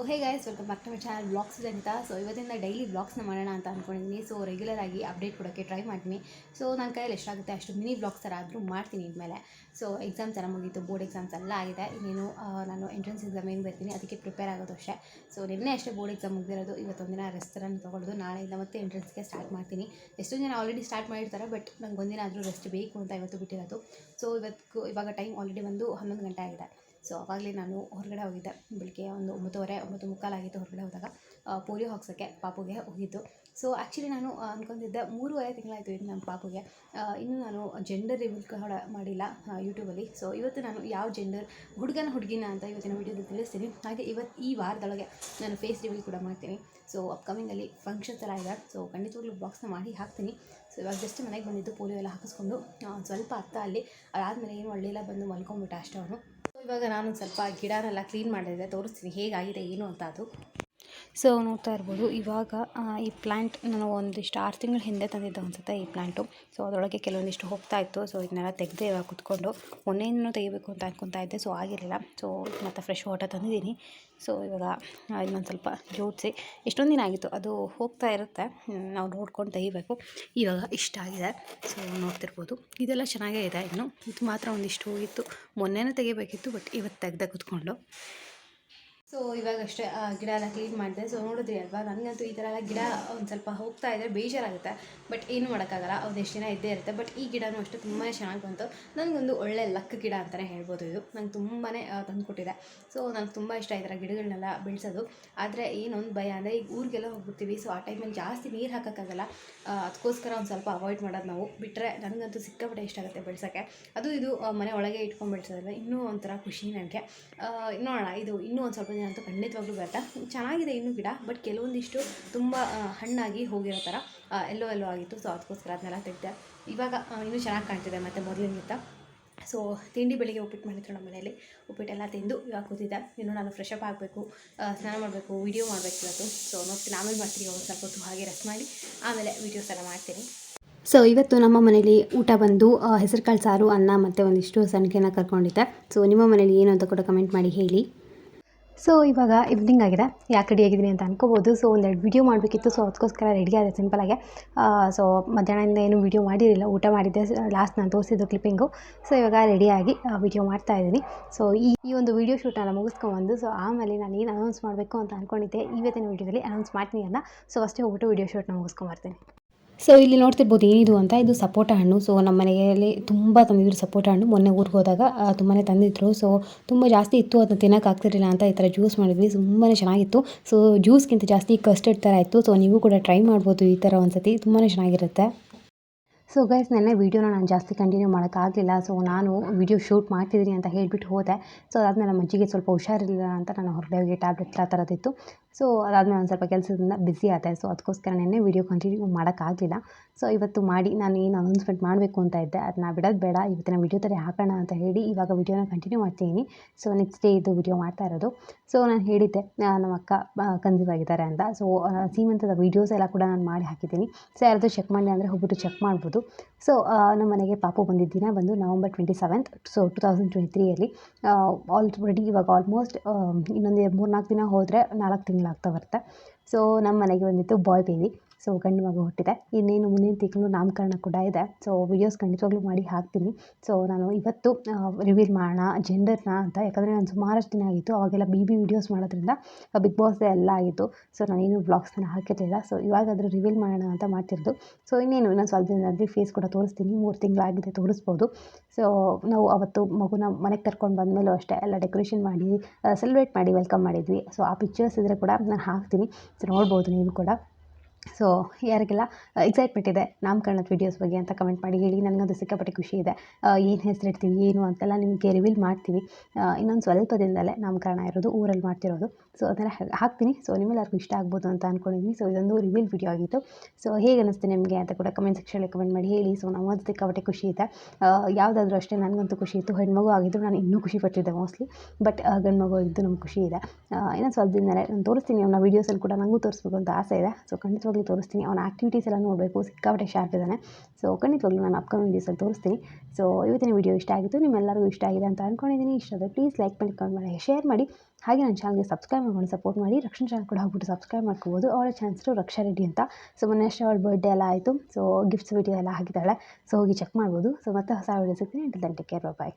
Hey guys, welcome back to my channel blogs ಅಂತ. So ಇವತ್ತಿಂದ daily ಬ್ಲಾಗ್ಸ್ನ ಮಾಡೋಣ ಅಂತ ಅಂದ್ಕೊಂಡಿದ್ದೀನಿ. ಸೊ ರೆಗ್ಯುಲರ್ ಆಗಿ ಅಪ್ಡೇಟ್ ಕೊಡೋಕ್ಕೆ ಟ್ರೈ ಮಾಡ್ತೀನಿ. ಸೊ ನನ್ನ ಕೈಯಲ್ಲಿ ಎಷ್ಟಾಗುತ್ತೆ ಅಷ್ಟು ಮಿನಿ ಬ್ಲಾಗ್ಸ್ ಥರ ಆದರೂ ಮಾಡ್ತೀನಿ ಇನ್ಮೇಲೆ. ಸೊ ಎಕ್ಸಾಮ್ಸ್ ಎಲ್ಲ ಮುಗೀತು, ಬೋರ್ಡ್ ಎಕ್ಸಾಮ್ಸ್ ಎಲ್ಲ ಆಗಿದೆ. ಇನ್ನೇನು ನಾನು ಎಂಟ್ರೆನ್ಸ್ ಎಕ್ಸಾಮ್ ಹೆಂಗೆ ಬರ್ತೀನಿ ಅದಕ್ಕೆ ಪ್ರಿಪೇರ್ ಆಗೋದು ಅಷ್ಟೇ. ಸೊ ನಿನ್ನೆ ಅಷ್ಟೇ ಬೋರ್ಡ್ ಎಕ್ಸಾಮ್ ಮುಗಿದಿರೋದು. ಇವತ್ತೊಂದಿನ ರೆಸ್ಟನ್ನು ತೊಗೊಳ್ಳೋದು, ನಾಳೆಯಿಂದ ಮತ್ತೆ ಎಂಟ್ರೆನ್ಸ್ಗೆ ಸ್ಟಾರ್ಟ್ ಮಾಡ್ತೀನಿ. ಎಷ್ಟೊಂದು ಜನ ಆಲ್ರೆಡಿ ಸ್ಟಾರ್ಟ್ ಮಾಡಿರ್ತಾರೆ, ಬಟ್ ನಂಗೆ ಒಂದಿನ ಆದರೂ ರೆಸ್ಟ್ ಬೇಕು ಅಂತ ಇವತ್ತು ಬಿಟ್ಟಿರೋದು. ಸೊ ಇವಾಗ ಟೈಮ್ ಆಲ್ರೆಡಿ 11 ಗಂಟೆ ಆಗಿದೆ. ಸೊ ಆವಾಗಲೇ ನಾನು ಹೊರಗಡೆ ಹೋಗಿದ್ದೆ. ಬೆಳಿಗ್ಗೆ ಒಂದು 9:30 ಆಗಿತ್ತು. ಹೊರಗಡೆ ಹೋದಾಗ ಪೋಲಿಯೋ ಹಾಕ್ಸೋಕ್ಕೆ ಪಾಪುಗೆ ಹೋಗಿದ್ದು. ಸೊ ಆ್ಯಕ್ಚುಲಿ ನಾನು ಅಂದ್ಕೊಂಡಿದ್ದೆ 3.5 ತಿಂಗಳಾಯಿತು ಇದು ನಮ್ಮ ಪಾಪುಗೆ. ಇನ್ನೂ ನಾನು ಜೆಂಡರ್ ರಿವೀಲ್ ಕೂಡ ಮಾಡಿಲ್ಲ ಯೂಟ್ಯೂಬಲ್ಲಿ. ಸೊ ಇವತ್ತು ನಾನು ಯಾವ ಜೆಂಡರ್, ಹುಡುಗಿನ ಅಂತ ಇವತ್ತಿನ ವೀಡಿಯೋದಲ್ಲಿ ತಿಳಿಸ್ತೀನಿ. ಹಾಗೆ ಈ ವಾರದೊಳಗೆ ನಾನು ಫೇಸ್ ರಿವೀಲ್ ಕೂಡ ಮಾಡ್ತೀನಿ. ಸೊ ಅಪ್ಕಮಿಂಗಲ್ಲಿ ಫಂಕ್ಷನ್ಸ್ ಎಲ್ಲ ಇದೆ. ಸೊ ಖಂಡಿತವಾಗ್ಲೂ ಬ್ಲಾಗ್ಸ್ನ ಮಾಡಿ ಹಾಕ್ತೀನಿ. ಸೊ ಇವಾಗ ಜಸ್ಟ್ ಮನೆಗೆ ಬಂದಿದ್ದು, ಪೋಲಿಯೋ ಎಲ್ಲ ಹಾಕಿಸ್ಕೊಂಡು ಸ್ವಲ್ಪ ಅತ್ತ ಅಲ್ಲಿ ಅದಾದಮೇಲೆ ಏನು ಒಳ್ಳೆಲ್ಲ ಬಂದು ಮಲ್ಕೊಂಬಿಟ್ಟೆ ಅಷ್ಟೇ ಅವನು. ಇವಾಗ ನಾನು ಸ್ವಲ್ಪ ಗಿಡನೆಲ್ಲ ಕ್ಲೀನ್ ಮಾಡಿದೆ, ತೋರಿಸ್ತೀನಿ ಹೇಗಾಗಿದೆ ಏನು ಅಂತ ಅದು. ಸೊ ನೋಡ್ತಾ ಇರ್ಬೋದು, ಇವಾಗ ಈ ಪ್ಲ್ಯಾಂಟ್ ನಾನು ಒಂದಿಷ್ಟು 6 ತಿಂಗಳ ಹಿಂದೆ ತಂದಿದ್ದೆ ಅನಿಸುತ್ತೆ ಈ ಪ್ಲ್ಯಾಂಟು. ಸೊ ಅದರೊಳಗೆ ಕೆಲವೊಂದಿಷ್ಟು ಹೋಗ್ತಾ ಇತ್ತು. ಸೊ ಇದನ್ನೆಲ್ಲ ತೆಗೆದೇ ಇವಾಗ ಕುತ್ಕೊಂಡು ಮೊನ್ನೆಯನ್ನು ತೆಗಿಬೇಕು ಅಂತ ಅನ್ಕೊತಾ ಇದ್ದೆ. ಸೊ ಆಗಿರಲಿಲ್ಲ. ಸೊ ಮತ್ತು ಫ್ರೆಶ್ ವಾಟರ್ ತಂದಿದ್ದೀನಿ. ಸೊ ಇವಾಗ ಇನ್ನೊಂದು ಸ್ವಲ್ಪ ಜೋಡಿಸಿ, ಎಷ್ಟೊಂದು ದಿನ ಆಗಿತ್ತು ಅದು ಹೋಗ್ತಾ ಇರುತ್ತೆ, ನಾವು ನೋಡ್ಕೊಂಡು ತೆಗಿಬೇಕು. ಇವಾಗ ಇಷ್ಟ ಆಗಿದೆ. ಸೊ ನೋಡ್ತಿರ್ಬೋದು, ಇದೆಲ್ಲ ಚೆನ್ನಾಗೇ ಇದೆ. ಇನ್ನು ಇದು ಮಾತ್ರ ಒಂದಿಷ್ಟು ಹೋಗಿತ್ತು, ಮೊನ್ನೆನೇ ತೆಗಿಬೇಕಿತ್ತು, ಬಟ್ ಇವತ್ತು ತೆಗೆದೇ ಕುತ್ಕೊಂಡು. ಸೊ ಇವಾಗಷ್ಟೇ ಗಿಡ ಎಲ್ಲ ಕ್ಲೀನ್ ಮಾಡಿದೆ. ಸೊ ನೋಡಿದ್ರಿ ಅಲ್ವಾ, ನನಗಂತೂ ಈ ಥರ ಎಲ್ಲ ಗಿಡ ಒಂದು ಸ್ವಲ್ಪ ಹೋಗ್ತಾ ಇದ್ದರೆ ಬೇಜಾರಾಗುತ್ತೆ, ಬಟ್ ಏನು ಮಾಡೋಕ್ಕಾಗಲ್ಲ, ಅವ್ರು ಎಷ್ಟು ದಿನ ಇದ್ದೇ ಇರುತ್ತೆ. ಬಟ್ ಈ ಗಿಡನೂ ಅಷ್ಟೇ ತುಂಬಾ ಚೆನ್ನಾಗಿ ಬಂತು. ನನಗೊಂದು ಒಳ್ಳೆ ಲಕ್ ಗಿಡ ಅಂತಲೇ ಹೇಳ್ಬೋದು. ಇದು ನಂಗೆ ತುಂಬಾ ತಂದುಕೊಟ್ಟಿದೆ. ಸೊ ನನಗೆ ತುಂಬ ಇಷ್ಟ ಈ ಥರ ಗಿಡಗಳನ್ನೆಲ್ಲ ಬೆಳೆಸೋದು. ಆದರೆ ಏನೊಂದು ಭಯ ಅಂದರೆ, ಈಗ ಊರಿಗೆಲ್ಲ ಹೋಗ್ಬಿಡ್ತೀವಿ. ಸೊ ಆ ಟೈಮಲ್ಲಿ ಜಾಸ್ತಿ ನೀರು ಹಾಕೋಕ್ಕಾಗಲ್ಲ. ಅದಕ್ಕೋಸ್ಕರ ಒಂದು ಸ್ವಲ್ಪ ಅವಾಯ್ಡ್ ಮಾಡೋದು ನಾವು. ಬಿಟ್ಟರೆ ನನಗಂತೂ ಸಿಕ್ಕಾಪಟ್ಟೆ ಇಷ್ಟ ಆಗುತ್ತೆ ಬೆಳೆಸೋಕ್ಕೆ. ಇದು ಮನೆ ಒಳಗೆ ಇಟ್ಕೊಂಡು ಬೆಳೆಸೋದಲ್ಲ, ಇನ್ನೂ ಒಂಥರ ಖುಷಿ ನನಗೆ. ನೋಡೋಣ, ಇದು ಇನ್ನೂ ಒಂದು ಸ್ವಲ್ಪ ದಿನ ಅಂತೂ ಖಂಡಿತವಾಗ್ಲೂ ಬರುತ್ತೆ. ಚೆನ್ನಾಗಿದೆ ಇನ್ನೂ ಗಿಡ, ಬಟ್ ಕೆಲವೊಂದಿಷ್ಟು ತುಂಬ ಹಣ್ಣಾಗಿ ಹೋಗಿರೋ ಥರ ಎಲ್ಲೋ ಆಗಿತ್ತು. ಸೊ ಅದಕ್ಕೋಸ್ಕರ ಅದನ್ನೆಲ್ಲ ತೆಗೆದೆ. ಇವಾಗ ಇನ್ನೂ ಚೆನ್ನಾಗಿ ಕಾಣ್ತಿದೆ ಮತ್ತು ಮೊದಲಿಗಿಂತ. ಸೊ ತಿಂಡಿ ಬೆಳಿಗ್ಗೆ ಉಪ್ಪಿಟ್ಟು ಮಾಡಿದ್ರು ನಮ್ಮ ಮನೆಯಲ್ಲಿ. ಉಪ್ಪಿಟ್ಟೆಲ್ಲ ತಿಂದು ಇವಾಗ ಕೂತಿದ್ದೆ. ಇನ್ನು ನಾನು ಫ್ರೆಶ್ ಅಪ್ ಆಗಬೇಕು, ಸ್ನಾನ ಮಾಡಬೇಕು, ವೀಡಿಯೋ ಮಾಡಬೇಕು ಇವತ್ತು. ಸೊ ನೋಡ್ತೀನಿ, ಆಮೇಲೆ ಮಾಡ್ತೀನಿ. ಒಂದು ಸ್ವಲ್ಪ ಹೊತ್ತು ಹಾಗೆ ರೆಸ್ಟ್ ಮಾಡಿ ಆಮೇಲೆ ವೀಡಿಯೋಸ್ ಎಲ್ಲ ಮಾಡ್ತೀನಿ. ಸೊ ಇವತ್ತು ನಮ್ಮ ಮನೇಲಿ ಊಟ ಬಂದು ಹೆಸರುಕಾಳು ಸಾರು, ಅನ್ನ ಮತ್ತು ಒಂದಿಷ್ಟು ಸಂಡಿಗೆನ ಕರ್ಕೊಂಡಿದ್ದೆ. ಸೊ ನಿಮ್ಮ ಮನೇಲಿ ಏನು ಅಂತ ಕೂಡ ಕಮೆಂಟ್ ಮಾಡಿ ಹೇಳಿ. ಸೊ ಇವಾಗ ಈವ್ನಿಂಗ್ ಆಗಿದೆ. ಯಾಕೆ ರೆಡಿ ಆಗಿದ್ದೀನಿ ಅಂತ ಅನ್ಕೋಬೋದು. ಸೊ ಒಂದೆರಡು ವೀಡಿಯೋ ಮಾಡಬೇಕಿತ್ತು. ಸೊ ಅದಕ್ಕೋಸ್ಕರ ರೆಡಿ ಆಗಿದೆ ಸಿಂಪಲಾಗೆ. ಸೊ ಮಧ್ಯಾಹ್ನದಿಂದ ಏನು ವೀಡಿಯೋ ಮಾಡಿರಲಿಲ್ಲ, ಊಟ ಮಾಡಿದ್ದೆ. ಲಾಸ್ಟ್ ನಾನು ತೋರಿಸಿದ್ದು ಕ್ಲಿಪ್ಪಿಂಗು. ಸೊ ಇವಾಗ ರೆಡಿಯಾಗಿ ವೀಡಿಯೋ ಮಾಡ್ತಾಯಿದ್ದೀನಿ. ಸೊ ಈ ಒಂದು ವೀಡಿಯೋ ಶೂಟನ್ನು ಮುಗಿಸ್ಕೊಂಡ್ಬಂದು, ಸೊ ಆಮೇಲೆ ನಾನು ಏನು ಅನೌನ್ಸ್ ಮಾಡಬೇಕು ಅಂತ ಅಂದ್ಕೊಂಡಿದ್ದೆ ಇವತ್ತಿನ ವೀಡಿಯೋದಲ್ಲಿ ಅನೌನ್ಸ್ ಮಾಡ್ತೀನಿ ಅಂತ. ಸೊ ಅಷ್ಟೇ ಹೋಗ್ಬಿಟ್ಟು ವೀಡಿಯೋ ಶೂಟ್ನ ಮುಗಿಸ್ಕೊಂಬರ್ತೀನಿ. ಸೊ ಇಲ್ಲಿ ನೋಡ್ತಿರ್ಬೋದು ಏನಿದು ಅಂತ, ಇದು ಸಪೋಟ ಹಣ್ಣು. ಸೊ ನಮ್ಮ ಮನೆಯಲ್ಲಿ ತುಂಬ ತಂದಿದ್ರು ಸಪೋಟ ಹಣ್ಣು. ಮೊನ್ನೆ ಊರಿಗೆ ಹೋದಾಗ ತುಂಬಾ ತಂದಿದ್ರು. ಸೊ ತುಂಬ ಜಾಸ್ತಿ ಇತ್ತು, ಅದನ್ನ ತಿನ್ನೋಕ್ಕಾಗ್ತಿರಲಿಲ್ಲ ಅಂತ ಈ ಥರ ಜ್ಯೂಸ್ ಮಾಡಿದ್ವಿ. ತುಂಬಾ ಚೆನ್ನಾಗಿತ್ತು. ಸೊ ಜ್ಯೂಸ್ಗಿಂತ ಜಾಸ್ತಿ ಕಸ್ಟರ್ಡ್ ಥರ ಇತ್ತು. ಸೊ ನೀವು ಕೂಡ ಟ್ರೈ ಮಾಡ್ಬೋದು ಈ ಥರ ಒಂದು ಸತಿ, ತುಂಬಾ ಚೆನ್ನಾಗಿರುತ್ತೆ. ಸೊ ಗೈಸ್, ನೆನ್ನೆ ವೀಡಿಯೋನ ನಾನು ಜಾಸ್ತಿ ಕಂಟಿನ್ಯೂ ಮಾಡೋಕ್ಕಾಗಲಿಲ್ಲ. ಸೊ ನಾನು ವೀಡಿಯೋ ಶೂಟ್ ಮಾಡ್ತಿದ್ದೀನಿ ಅಂತ ಹೇಳಿಬಿಟ್ಟು ಹೋದೆ. ಸೊ ಅದಾದಮೇಲೆ ನಮ್ಮ ಅಜ್ಜಿಗೆ ಸ್ವಲ್ಪ ಹುಷಾರಿರಲಿಲ್ಲ ಅಂತ ನಾನು ಹೊರಗಡೆ ಹೋಗಿ ಟ್ಯಾಬ್ಲೆಟ್ ಆ ಥರದಿತ್ತು. ಸೊ ಅದಾದಮೇಲೆ ಒಂದು ಸ್ವಲ್ಪ ಕೆಲಸದಿಂದ ಬ್ಯುಸಿ ಆದೆ. ಸೊ ಅದಕ್ಕೋಸ್ಕರ ನೆನ್ನೆ ವೀಡಿಯೋ ಕಂಟಿನ್ಯೂ ಮಾಡೋಕ್ಕಾಗಲಿಲ್ಲ. ಸೊ ಇವತ್ತು ಮಾಡಿ ನಾನು ಏನು ಅನೌನ್ಸ್ಮೆಂಟ್ ಮಾಡಬೇಕು ಅಂತ ಇದ್ದೆ, ಅದನ್ನ ಬಿಡೋದು ಬೇಡ, ಇವತ್ತಿನ ವೀಡಿಯೋದಲ್ಲಿ ಹಾಕೋಣ ಅಂತ ಹೇಳಿ ಇವಾಗ ವೀಡಿಯೋನ ಕಂಟಿನ್ಯೂ ಮಾಡ್ತೀನಿ. ಸೊ ನೆಕ್ಸ್ಟ್ ಡೇ ಇದು ವೀಡಿಯೋ ಮಾಡ್ತಾ ಇರೋದು. ಸೊ ನಾನು ಹೇಳಿದ್ದೆ ನಮ್ಮ ಅಕ್ಕ ಕನ್ಸೀವ್ ಆಗಿದ್ದಾರೆ ಅಂತ. ಸೊ ಸೀಮಂತದ ವೀಡಿಯೋಸ್ ಎಲ್ಲ ಕೂಡ ನಾನು ಮಾಡಿ ಹಾಕಿದ್ದೀನಿ. ಸೊ ಯಾರಾದರೂ ಚೆಕ್ ಮಾಡಿ ಅಂದರೆ ಹೋಗ್ಬಿಟ್ಟು ಚೆಕ್ ಮಾಡ್ಬೋದು. ಸೊ ನಮ್ಮ ಮನೆಗೆ ಪಾಪು ಬಂದಿದ್ದ ದಿನ ಬಂದು November 27th. ಸೊ 2023 ಆಲ್ರೆಡಿ ಇವಾಗ ಆಲ್ಮೋಸ್ಟ್ ಇನ್ನೊಂದು 3-4 ದಿನ ಹೋದರೆ 4 ತಿಂಗಳಾಗ್ತಾ ಬರುತ್ತೆ. ಸೊ ನಮ್ಮ ಮನೆಗೆ ಬಂದಿತ್ತು ಬಾಯ್ ಬೇಬಿ. ಸೊ ಗಂಡು ಮಗು ಹುಟ್ಟಿದೆ. ಇನ್ನೇನು ಮುಂದಿನ ತಿಂಗಳು ನಾಮಕರಣ ಕೂಡ ಇದೆ. ಸೊ ವೀಡಿಯೋಸ್ ಖಂಡಿತವಾಗ್ಲೂ ಮಾಡಿ ಹಾಕ್ತೀನಿ. ಸೊ ನಾನು ಇವತ್ತು ರಿವೀಲ್ ಮಾಡೋಣ ಜೆಂಡರ್ನ ಅಂತ, ಯಾಕಂದರೆ ನಾನು ಸುಮಾರಷ್ಟು ದಿನ ಆಗಿತ್ತು ಅವಾಗೆಲ್ಲ ವೀಡಿಯೋಸ್ ಮಾಡೋದ್ರಿಂದ ಬಿಗ್ ಬಾಸ್ ಎಲ್ಲ ಆಗಿತ್ತು. ಸೊ ನಾನೇನು ವ್ಲಾಗ್ಸ್ನ ಹಾಕಿರಲಿಲ್ಲ. ಸೊ ಇವಾಗಾದರೂ ರಿವೀಲ್ ಮಾಡೋಣ ಅಂತ ಮಾಡ್ತಿರೋದು. ಸೊ ಇನ್ನೊಂದು ಸ್ವಲ್ಪ ದಿನದಲ್ಲಿ ಫೇಸ್ ಕೂಡ ತೋರಿಸ್ತೀನಿ. 3 ತಿಂಗಳಾಗಿದೆ, ತೋರಿಸ್ಬೋದು. ಸೊ ನಾವು ಅವತ್ತು ಮಗುನ ಮನೆಗೆ ಕರ್ಕೊಂಡು ಬಂದಮೇಲೂ ಅಷ್ಟೇ ಎಲ್ಲ ಡೆಕೋರೇಷನ್ ಮಾಡಿ ಸೆಲೆಬ್ರೇಟ್ ಮಾಡಿ ವೆಲ್ಕಮ್ ಮಾಡಿದ್ವಿ. ಸೊ ಆ ಪಿಕ್ಚರ್ಸ್ ಇದ್ದರೆ ಕೂಡ ನಾನು ಹಾಕ್ತೀನಿ. ಸೊ ನೋಡ್ಬೋದು ನೀವು ಕೂಡ. ಸೊ ಯಾರಿಗೆಲ್ಲ ಎಕ್ಸೈಟ್ಮೆಂಟ್ ಇದೆ ನಾಮಕರಣದ ವೀಡಿಯೋಸ್ ಬಗ್ಗೆ ಅಂತ ಕಮೆಂಟ್ ಮಾಡಿ ಹೇಳಿ. ನನಗದು ಸಿಕ್ಕಾಪಟ್ಟೆ ಖುಷಿ ಇದೆ. ಏನು ಹೆಸರಿಡ್ತೀವಿ ಏನು ಅಂತೆಲ್ಲ ನಿಮಗೆ ರಿವೀಲ್ ಮಾಡ್ತೀವಿ. ಇನ್ನೊಂದು ಸ್ವಲ್ಪ ದಿನದಲ್ಲೇ ನಾಮಕರಣ ಇರೋದು, ಊರಲ್ಲಿ ಮಾಡ್ತಿರೋದು. ಸೊ ಅದನ್ನೆಲ್ಲ ಹಾಕ್ತೀನಿ. ಸೊ ನಿಮ್ಮೆಲ್ಲರಿಗೂ ಇಷ್ಟ ಆಗ್ಬೋದು ಅಂತ ಅಂದ್ಕೊಂಡಿದ್ದೀನಿ. ಸೊ ಇದೊಂದು ರಿವೀಲ್ ವಿಡಿಯೋ ಆಗಿತ್ತು. ಸೊ ಹೇಗೆ ಅನ್ನಿಸ್ತು ನಿಮಗೆ ಅಂತ ಕೂಡ ಕಮೆಂಟ್ ಸೆಕ್ಷನಲ್ಲಿ ಕಮೆಂಟ್ ಮಾಡಿ ಹೇಳಿ. ಸೊ ನಮ್ಮದು ಸಿಕ್ಕಾಪಟ್ಟೆ ಖುಷಿ ಇದೆ. ಯಾವುದಾದ್ರೂ ಅಷ್ಟೇ, ನನಗಂತೂ ಖುಷಿ ಇತ್ತು. ಹೆಣ್ಮಗು ಆಗಿದ್ದು ನಾನು ಇನ್ನೂ ಖುಷಿ ಪಟ್ಟಿದ್ದೆ ಮೋಸ್ಟ್ಲಿ. ಬಟ್ ಗಂಡು ಮಗು ಆಗಿದ್ದು ನಮ್ಗೆ ಖುಷಿ ಇದೆ. ಇನ್ನೊಂದು ಸ್ವಲ್ಪ ದಿನದಲ್ಲೇ ನಾನು ತೋರಿಸ್ತೀನಿ. ಅವನ ವೀಡಿಯೋಸಲ್ಲಿ ಕೂಡ ನನಗೂ ತೋರಿಸ್ಬೇಕು ಅಂತ ಆಸೆ ಇದೆ. ಸೊ ಖಂಡಿತವಾಗ್ಲೂ ಖಂಡಿತವಾಗ್ಲೂ ತೋರಿಸ್ತೀನಿ. ಅವನ ಆ್ಯಕ್ಟಿವಿಟೀಸ್ ಎಲ್ಲ ನೋಡಬೇಕು, ಸಿಕ್ಕಾಪಟ್ಟೆ ಶಾರ್ಪ್ ಇದ್ದಾನೆ. ಸೊ ಖಂಡಿತವಾಗ್ಲೂ ನಾನು ಅಪ್ಕಮಿಂಗ್ ವೀಡಿಯೋಸಲ್ಲಿ ತೋರಿಸ್ತೀನಿ. ಸೊ ಇವತ್ತಿನ ವಿಡಿಯೋ ಇಷ್ಟ ಆಗಿತ್ತು, ನಿಮ್ಮೆಲ್ಲರಿಗೂ ಇಷ್ಟ ಆಗಿದೆ ಅಂತ ಅಂದ್ಕೊಂಡಿದ್ದೀನಿ. ಇಷ್ಟ ಆದರೆ ಪ್ಲೀಸ್ ಲೈಕ್ ಮಾಡಿ, ಕಮೆಂಟ್ ಮಾಡಿ, ಶೇರ್ ಮಾಡಿ. ಹಾಗೆ ನನ್ನ ಚಾನಲ್ಗೆ ಸಬ್ಸ್ಕ್ರೈಬ್ ಮಾಡ್ಕೊಂಡು ಸಪೋರ್ಟ್ ಮಾಡಿ. ರಕ್ಷಣಾ ಚಾನಲ್ ಕೂಡ ಹೋಗ್ಬಿಟ್ಟು ಸಬ್ಸ್ಕ್ರೈಬ್ ಮಾಡ್ಕೋಬೋದು. ಅವಳ ಚಾನ್ಸರು ರಕ್ಷಾ ರೆಡ್ಡಿ ಅಂತ. ಸೊ ಮೊನ್ನೆ ಅಷ್ಟೇ ಅವಳ ಬರ್ಡೇ ಎಲ್ಲ ಆಯಿತು. ಸೊ ಗಿಫ್ಟ್ಸ್ ವಿಡಿಯೋ ಎಲ್ಲ ಹಾಕಿದ್ದಾಳೆ. ಸೊ ಹೋಗಿ ಚೆಕ್ ಮಾಡ್ಬೋದು. ಸೊ ಮತ್ತೆ ಹೊಸ ವಿಡಿಯೋ ಸಿಗ್ತೀನಿ. ಟೇಕ್ ಕೇರ್, ಬಾಯ್.